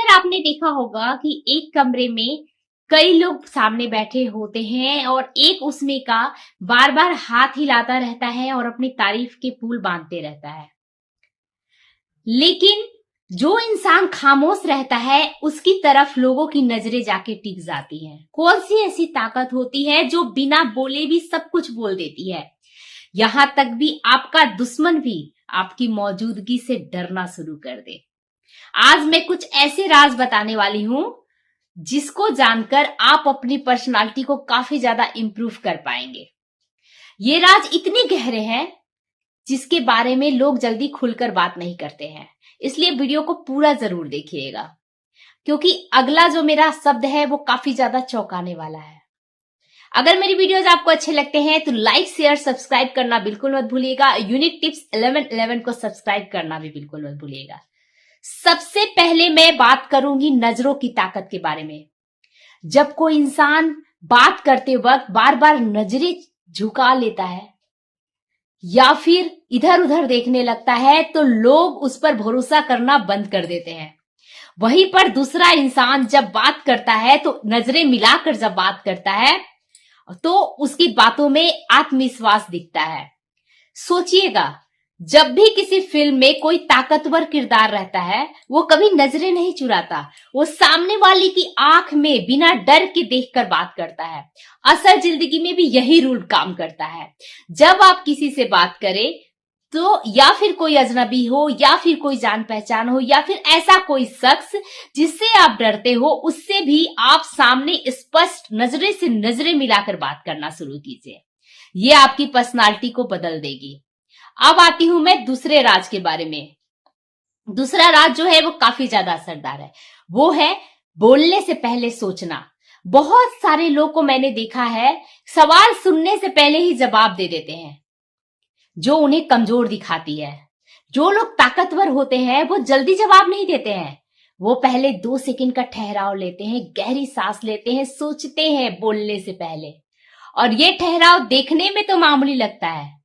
बार आपने देखा होगा कि एक कमरे में कई लोग सामने बैठे होते हैं और एक उसमें का बार बार हाथ हिलाता रहता है और अपनी तारीफ के पुल बांधते रहता है। लेकिन जो इंसान खामोश रहता है उसकी तरफ लोगों की नजरें जाके टिक जाती हैं। कौन सी ऐसी ताकत होती है जो बिना बोले भी सब कुछ बोल देती है, यहां तक भी आपका दुश्मन भी आपकी मौजूदगी से डरना शुरू कर दे। आज मैं कुछ ऐसे राज बताने वाली हूं जिसको जानकर आप अपनी पर्सनालिटी को काफी ज्यादा इंप्रूव कर पाएंगे। ये राज इतने गहरे हैं जिसके बारे में लोग जल्दी खुलकर बात नहीं करते हैं, इसलिए वीडियो को पूरा जरूर देखिएगा, क्योंकि अगला जो मेरा शब्द है वो काफी ज्यादा चौंकाने वाला है। अगर मेरी वीडियोस आपको अच्छे लगते हैं तो लाइक शेयर सब्सक्राइब करना बिल्कुल मत भूलिएगा। यूनिक टिप्स 1111 को सब्सक्राइब करना भी बिल्कुल मत भूलिएगा। सबसे पहले मैं बात करूंगी नजरों की ताकत के बारे में। जब कोई इंसान बात करते वक्त बार बार नजरें झुका लेता है या फिर इधर उधर देखने लगता है तो लोग उस पर भरोसा करना बंद कर देते हैं। वहीं पर दूसरा इंसान जब बात करता है तो नजरें मिलाकर जब बात करता है तो उसकी बातों में आत्मविश्वास दिखता है। सोचिएगा, जब भी किसी फिल्म में कोई ताकतवर किरदार रहता है वो कभी नजरें नहीं चुराता, वो सामने वाले की आंख में बिना डर के देखकर बात करता है। असल जिंदगी में भी यही रूल काम करता है। जब आप किसी से बात करें तो या फिर कोई अजनबी हो या फिर कोई जान पहचान हो या फिर ऐसा कोई शख्स जिससे आप डरते हो, उससे भी आप सामने स्पष्ट नजरे से नजरें मिलाकर बात करना शुरू कीजिए। ये आपकी पर्सनालिटी को बदल देगी। अब आती हूं मैं दूसरे राज के बारे में। दूसरा राज जो है वो काफी ज्यादा असरदार है, वो है बोलने से पहले सोचना। बहुत सारे लोग को मैंने देखा है सवाल सुनने से पहले ही जवाब दे देते हैं, जो उन्हें कमजोर दिखाती है। जो लोग ताकतवर होते हैं वो जल्दी जवाब नहीं देते हैं, वो पहले 2 सेकंड का ठहराव लेते हैं, गहरी सांस लेते हैं, सोचते हैं बोलने से पहले। और ये ठहराव देखने में तो मामूली लगता है,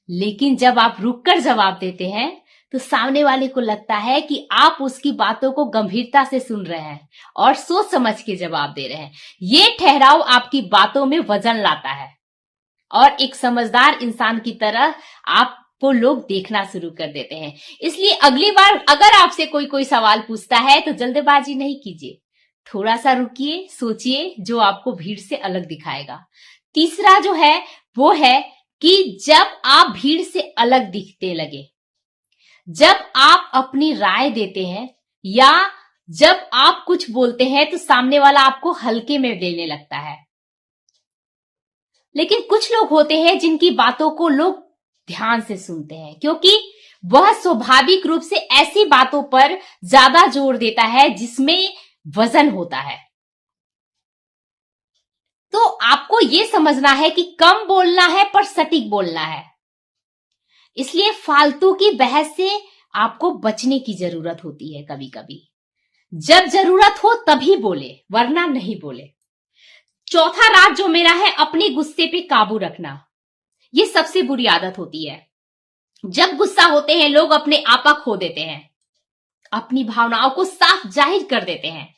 लेकिन जब आप रुककर जवाब देते हैं तो सामने वाले को लगता है कि आप उसकी बातों को गंभीरता से सुन रहे हैं और सोच समझ के जवाब दे रहे हैं। ये ठहराव आपकी बातों में वजन लाता है और एक समझदार इंसान की तरह आपको लोग देखना शुरू कर देते हैं। इसलिए अगली बार अगर आपसे कोई सवाल पूछता है तो जल्दबाजी नहीं कीजिए, थोड़ा सा रुकिए, सोचिए, जो आपको भीड़ से अलग दिखाएगा। तीसरा जो है वो है कि जब आप भीड़ से अलग दिखते लगे, जब आप अपनी राय देते हैं या जब आप कुछ बोलते हैं तो सामने वाला आपको हल्के में लेने लगता है। लेकिन कुछ लोग होते हैं जिनकी बातों को लोग ध्यान से सुनते हैं, क्योंकि वह स्वाभाविक रूप से ऐसी बातों पर ज्यादा जोर देता है जिसमें वजन होता है। तो आपको यह समझना है कि कम बोलना है पर सटीक बोलना है। इसलिए फालतू की बहस से आपको बचने की जरूरत होती है। कभी कभी जब जरूरत हो तभी बोले, वरना नहीं बोले। चौथा राज जो मेरा है, अपने गुस्से पे काबू रखना। ये सबसे बुरी आदत होती है। जब गुस्सा होते हैं लोग अपने आपा खो देते हैं, अपनी भावनाओं को साफ जाहिर कर देते हैं।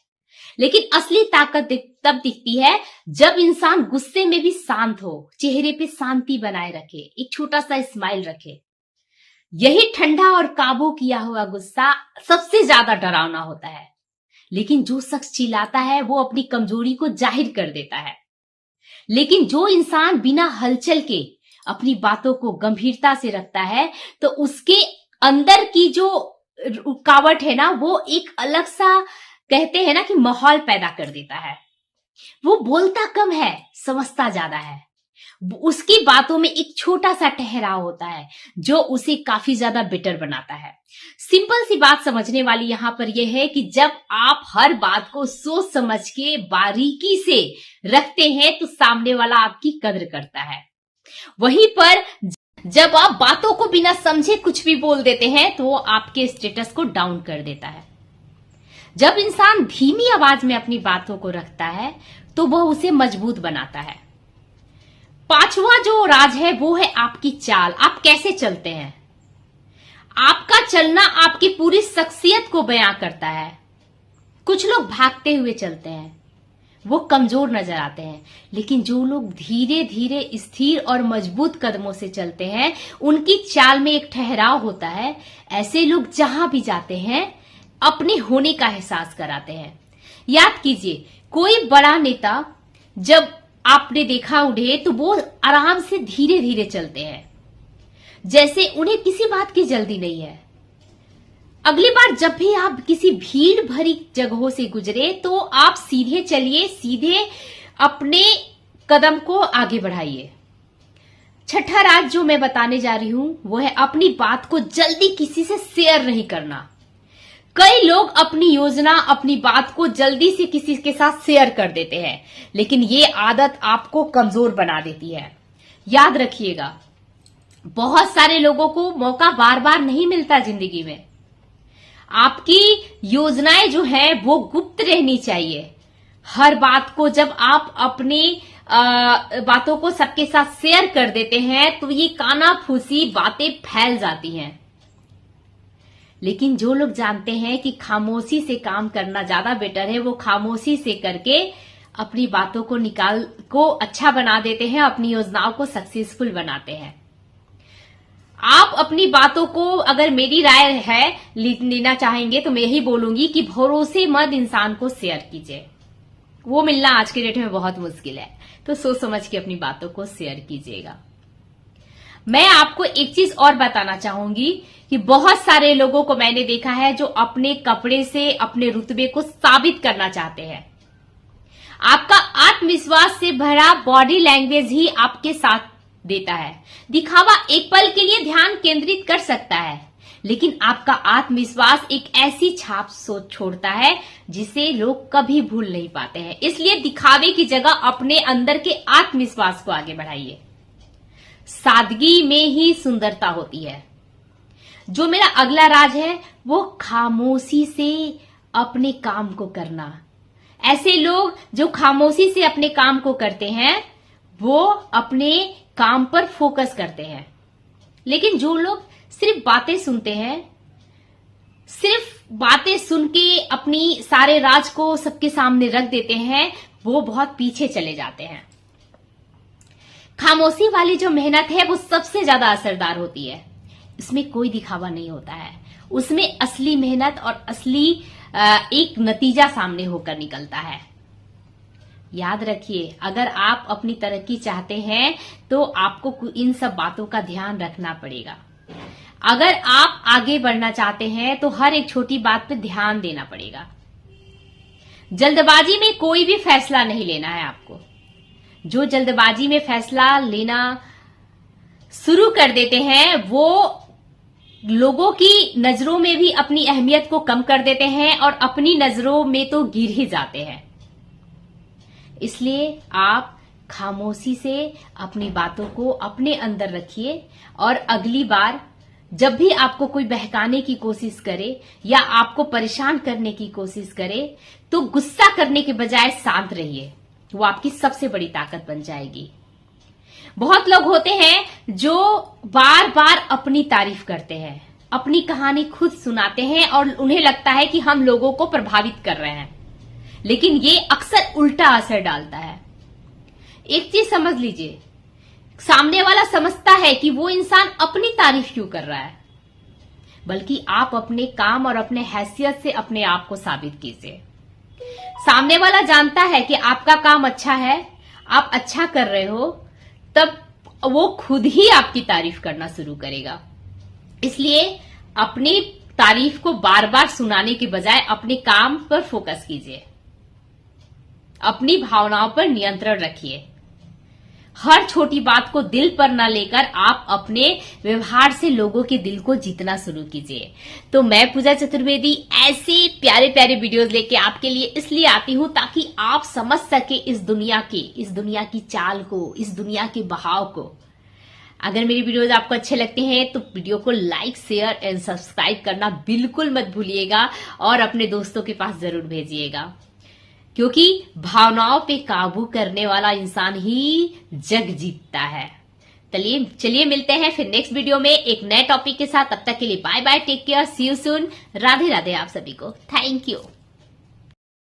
लेकिन असली ताकत तब दिखती है जब इंसान गुस्से में भी शांत हो, चेहरे पे शांति बनाए रखे, एक छोटा सा स्माइल रखे। यही ठंडा और काबू किया हुआ गुस्सा सबसे ज्यादा डरावना होता है। लेकिन जो शख्स चिल्लाता है वो अपनी कमजोरी को जाहिर कर देता है। लेकिन जो इंसान बिना हलचल के अपनी बातों को गंभीरता से रखता है तो उसके अंदर की जो रुकावट है ना, वो एक अलग सा, कहते हैं ना कि माहौल पैदा कर देता है। वो बोलता कम है, समझता ज्यादा है। उसकी बातों में एक छोटा सा ठहराव होता है जो उसे काफी ज्यादा बेटर बनाता है। सिंपल सी बात समझने वाली यहां पर यह है कि जब आप हर बात को सोच समझ के बारीकी से रखते हैं तो सामने वाला आपकी कद्र करता है। वहीं पर जब आप बातों को बिना समझे कुछ भी बोल देते हैं तो वो आपके स्टेटस को डाउन कर देता है। जब इंसान धीमी आवाज में अपनी बातों को रखता है तो वह उसे मजबूत बनाता है। पांचवा जो राज है वो है आपकी चाल। आप कैसे चलते हैं। आपका चलना आपकी पूरी शख्सियत को बयां करता है। कुछ लोग भागते हुए चलते हैं, वो कमजोर नजर आते हैं, लेकिन जो लोग धीरे धीरे स्थिर और मजबूत कदमों से चलते हैं, उनकी चाल में एक ठहराव होता है। ऐसे लोग जहां भी जाते हैं अपने होने का एहसास कराते हैं। याद कीजिए, कोई बड़ा नेता जब आपने देखा उन्हें तो वो आराम से धीरे धीरे चलते हैं, जैसे उन्हें किसी बात की जल्दी नहीं है। अगली बार जब भी आप किसी भीड़ भरी जगहों से गुजरे तो आप सीधे चलिए, सीधे अपने कदम को आगे बढ़ाइए। छठा राज जो मैं बताने जा रही हूं वो है अपनी बात को जल्दी किसी से शेयर नहीं करना। कई लोग अपनी योजना, अपनी बात को जल्दी से किसी के साथ शेयर कर देते हैं, लेकिन ये आदत आपको कमजोर बना देती है। याद रखिएगा, बहुत सारे लोगों को मौका बार बार नहीं मिलता जिंदगी में। आपकी योजनाएं जो है वो गुप्त रहनी चाहिए। हर बात को जब आप अपनी बातों को सबके साथ शेयर कर देते हैं तो ये कानाफूसी बातें फैल जाती हैं। लेकिन जो लोग जानते हैं कि खामोशी से काम करना ज्यादा बेटर है, वो खामोशी से करके अपनी बातों को अच्छा बना देते हैं, अपनी योजनाओं को सक्सेसफुल बनाते हैं। आप अपनी बातों को अगर मेरी राय है लेना चाहेंगे तो मैं यही बोलूंगी कि भरोसेमंद इंसान को शेयर कीजिए। वो मिलना आज के डेट में बहुत मुश्किल है, तो सोच समझ के अपनी बातों को शेयर कीजिएगा। मैं आपको एक चीज और बताना चाहूंगी कि बहुत सारे लोगों को मैंने देखा है जो अपने कपड़े से अपने रुतबे को साबित करना चाहते हैं। आपका आत्मविश्वास से भरा बॉडी लैंग्वेज ही आपके साथ देता है। दिखावा एक पल के लिए ध्यान केंद्रित कर सकता है, लेकिन आपका आत्मविश्वास एक ऐसी छाप छोड़ता है जिसे लोग कभी भूल नहीं पाते हैं। इसलिए दिखावे की जगह अपने अंदर के आत्मविश्वास को आगे बढ़ाइए। सादगी में ही सुंदरता होती है। जो मेरा अगला राज है वो खामोशी से अपने काम को करना। ऐसे लोग जो खामोशी से अपने काम को करते हैं वो अपने काम पर फोकस करते हैं, लेकिन जो लोग सिर्फ बातें सुनते हैं, सिर्फ बातें सुन के अपनी सारे राज को सबके सामने रख देते हैं, वो बहुत पीछे चले जाते हैं। खामोशी वाली जो मेहनत है वो सबसे ज्यादा असरदार होती है। इसमें कोई दिखावा नहीं होता है, उसमें असली मेहनत और असली एक नतीजा सामने होकर निकलता है। याद रखिए, अगर आप अपनी तरक्की चाहते हैं तो आपको इन सब बातों का ध्यान रखना पड़ेगा। अगर आप आगे बढ़ना चाहते हैं तो हर एक छोटी बात पर ध्यान देना पड़ेगा। जल्दबाजी में कोई भी फैसला नहीं लेना है आपको। जो जल्दबाजी में फैसला लेना शुरू कर देते हैं वो लोगों की नजरों में भी अपनी अहमियत को कम कर देते हैं और अपनी नजरों में तो गिर ही जाते हैं। इसलिए आप खामोशी से अपनी बातों को अपने अंदर रखिए और अगली बार जब भी आपको कोई बहकाने की कोशिश करे या आपको परेशान करने की कोशिश करे तो गुस्सा करने के बजाय शांत रहिए। वो आपकी सबसे बड़ी ताकत बन जाएगी। बहुत लोग होते हैं जो बार बार अपनी तारीफ करते हैं, अपनी कहानी खुद सुनाते हैं और उन्हें लगता है कि हम लोगों को प्रभावित कर रहे हैं, लेकिन ये अक्सर उल्टा असर डालता है। एक चीज समझ लीजिए, सामने वाला समझता है कि वो इंसान अपनी तारीफ क्यों कर रहा है, बल्कि आप अपने काम और अपने हैसियत से अपने आप को साबित कीजिए। सामने वाला जानता है कि आपका काम अच्छा है, आप अच्छा कर रहे हो, तब वो खुद ही आपकी तारीफ करना शुरू करेगा। इसलिए अपनी तारीफ को बार बार सुनाने के बजाय अपने काम पर फोकस कीजिए। अपनी भावनाओं पर नियंत्रण रखिए। हर छोटी बात को दिल पर न लेकर आप अपने व्यवहार से लोगों के दिल को जीतना शुरू कीजिए। तो मैं पूजा चतुर्वेदी ऐसे प्यारे प्यारे वीडियोस लेके आपके लिए इसलिए आती हूं ताकि आप समझ सके इस दुनिया की चाल को, इस दुनिया के बहाव को। अगर मेरी वीडियोस आपको अच्छे लगते हैं तो वीडियो को लाइक, शेयर एंड सब्सक्राइब करना बिल्कुल मत भूलिएगा और अपने दोस्तों के पास जरूर भेजिएगा, क्योंकि भावनाओं पे काबू करने वाला इंसान ही जग जीतता है। चलिए मिलते हैं फिर नेक्स्ट वीडियो में एक नए टॉपिक के साथ। तब तक के लिए bye bye, take care, see you soon. Radhe Radhe आप सभी को। Thank you.